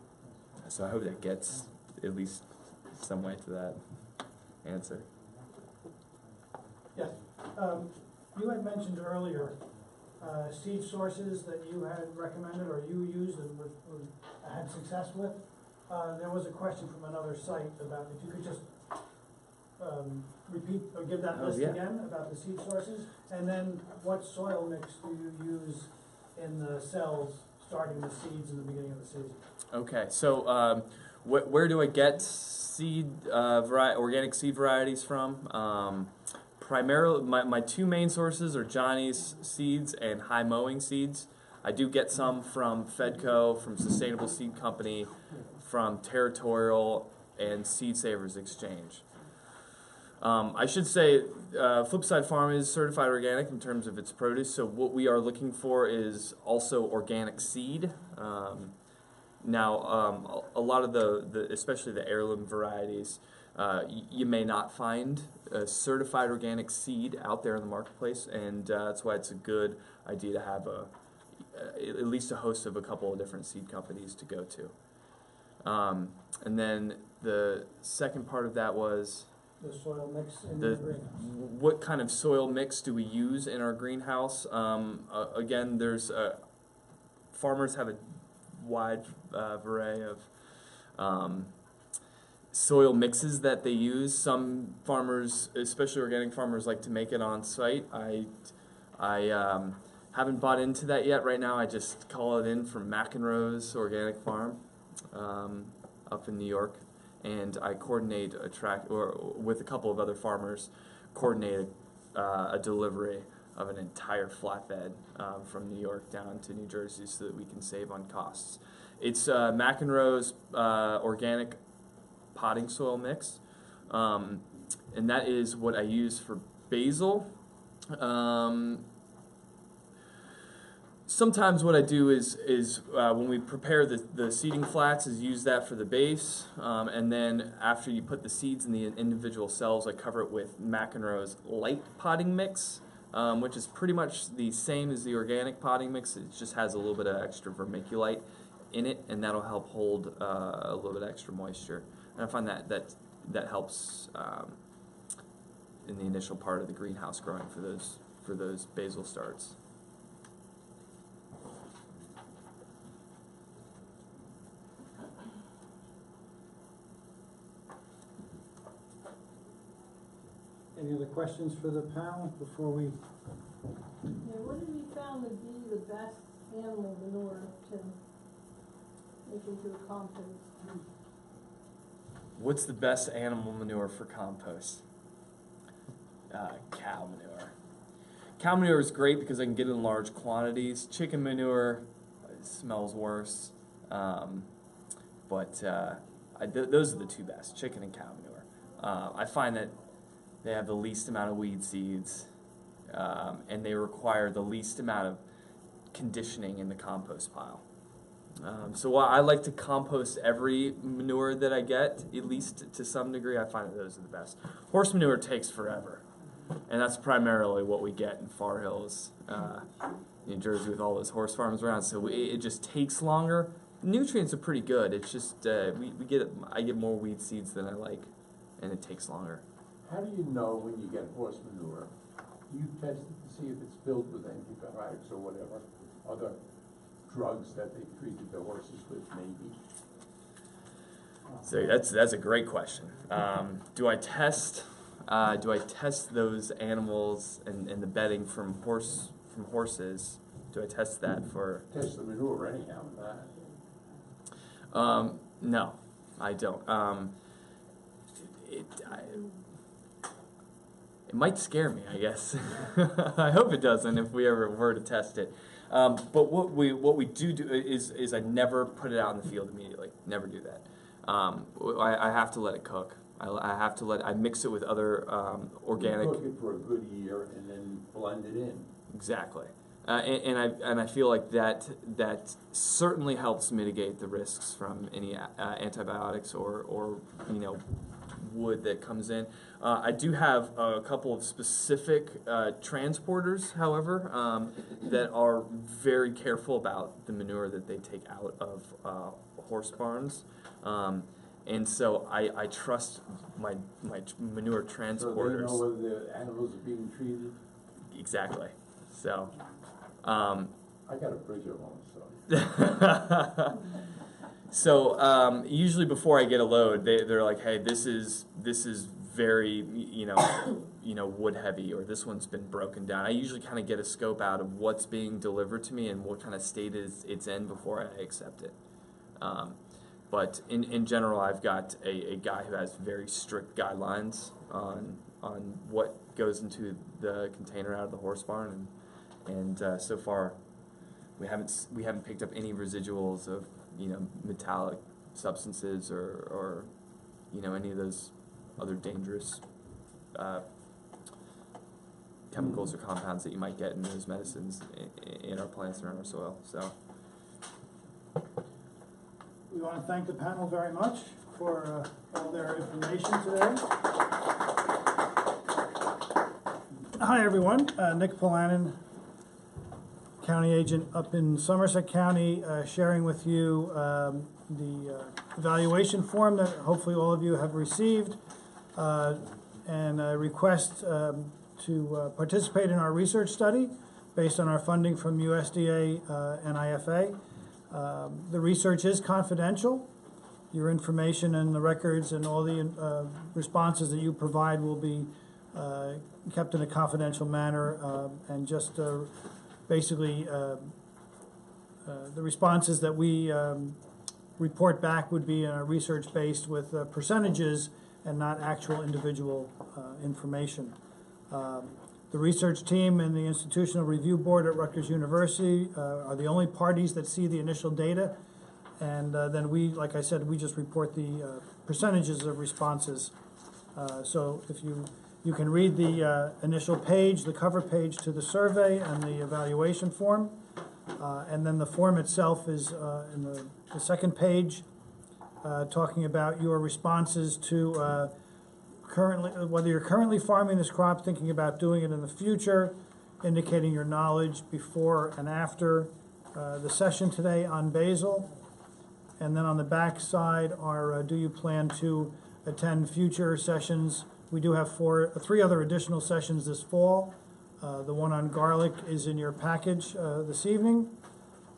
So I hope that gets at least some way to that answer. Yes. You had mentioned earlier seed sources that you had recommended or you used and had success with. There was a question from another site about if you could just repeat or give that list again about the seed sources, and then what soil mix do you use in the cells starting the seeds in the beginning of the season? Okay, so where do I get seed organic seed varieties from? Primarily, my 2 main sources are Johnny's Seeds and High Mowing Seeds. I do get some from Fedco, from Sustainable Seed Company, from Territorial, and Seed Savers Exchange. I should say Flipside Farm is certified organic in terms of its produce, so what we are looking for is also organic seed. Now, a lot of the especially the heirloom varieties, you may not find a certified organic seed out there in the marketplace, and that's why it's a good idea to have at least a host of a couple of different seed companies to go to. And then the second part of that was The soil mix in the greenhouse. what kind of soil mix do we use in our greenhouse? Again, there's farmers have a wide array of soil mixes that they use. Some farmers, especially organic farmers, like to make it on site. I haven't bought into that yet. Right now, I just call it in from McEnroe's Organic Farm up in New York, and I coordinate with a couple of other farmers, coordinate a delivery of an entire flatbed from New York down to New Jersey so that we can save on costs. It's McEnroe's organic potting soil mix, and that is what I use for basil. Sometimes what I do is when we prepare the seeding flats is use that for the base, and then after you put the seeds in the individual cells, I cover it with McEnroe's light potting mix, which is pretty much the same as the organic potting mix. It just has a little bit of extra vermiculite in it, and that'll help hold a little bit extra moisture. And I find that helps in the initial part of the greenhouse growing for those basil starts. Any other questions for the panel before we? Yeah, what have you found to be the best animal manure to make into a compost? What's the best animal manure for compost? Cow manure. Cow manure is great because I can get it in large quantities. Chicken manure smells worse, but those are the two best: chicken and cow manure. I find that they have the least amount of weed seeds, and they require the least amount of conditioning in the compost pile. So while I like to compost every manure that I get, at least to some degree, I find that those are the best. Horse manure takes forever, and that's primarily what we get in Far Hills, New Jersey, with all those horse farms around. So it just takes longer. The nutrients are pretty good. It's just I get more weed seeds than I like, and it takes longer. How do you know when you get horse manure? Do you test it to see if it's filled with antibiotics or whatever, other drugs that they treated the horses with, maybe? So that's a great question. Do I test those animals and the bedding from horses? Do I test that for? Test the manure anyhow. No, I don't. It might scare me, I guess. I hope it doesn't if we ever were to test it. But what we do is I never put it out in the field immediately. Never do that. I have to let it cook. I mix it with other organic. You cook it for a good year and then blend it in. Exactly. And I feel like that certainly helps mitigate the risks from any antibiotics or wood that comes in. I do have a couple of specific transporters, however, that are very careful about the manure that they take out of horse barns. And so I trust my manure transporters. So they know whether the animals are being treated? Exactly. So. I got a bridge at home, so. So usually before I get a load, they're like, "Hey, this is very wood heavy, or this one's been broken down." I usually kind of get a scope out of what's being delivered to me and what kind of state it's in before I accept it. But in general, I've got a guy who has very strict guidelines on what goes into the container out of the horse barn, and so far we haven't picked up any residuals of metallic substances or any of those other dangerous chemicals or compounds that you might get in those medicines in our plants or in our soil. So We want to thank the panel very much for all their information today. Hi everyone, Nick Polanin, County Agent up in Somerset County, sharing with you the evaluation form that hopefully all of you have received, and a request to participate in our research study based on our funding from USDA and IFA. The research is confidential. Your information and the records and all the responses that you provide will be kept in a confidential manner, and just basically the responses that we report back would be research-based with percentages and not actual individual information. The research team and the Institutional Review Board at Rutgers University are the only parties that see the initial data, and then we, like I said, we just report the percentages of responses. So if you can read the initial page, the cover page to the survey and the evaluation form, and then the form itself is in the second page, talking about your responses to currently, whether you're currently farming this crop, thinking about doing it in the future, indicating your knowledge before and after the session today on Basil. And then on the back side are, do you plan to attend future sessions? We do have three other additional sessions this fall. The one on garlic is in your package this evening.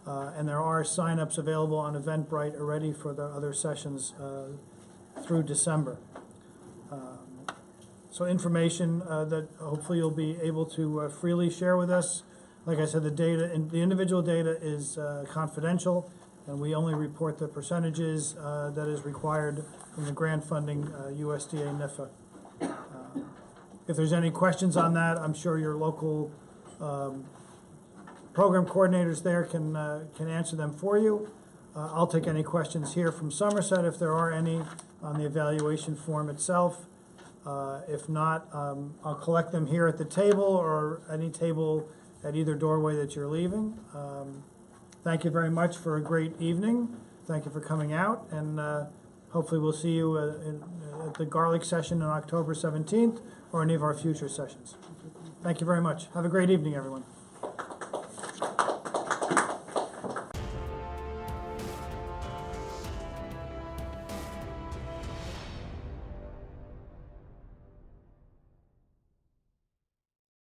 And there are sign-ups available on Eventbrite already for the other sessions through December. So information that hopefully you'll be able to freely share with us. Like I said, the data, the individual data is confidential, and we only report the percentages that is required from the grant funding USDA NIFA. If there's any questions on that, I'm sure your local program coordinators there can answer them for you. I'll take any questions here from Somerset if there are any on the evaluation form itself. If not, I'll collect them here at the table or any table at either doorway that you're leaving. Thank you very much for a great evening. Thank you for coming out, and hopefully we'll see you at the garlic session on October 17th or any of our future sessions. Thank you very much. Have a great evening, everyone.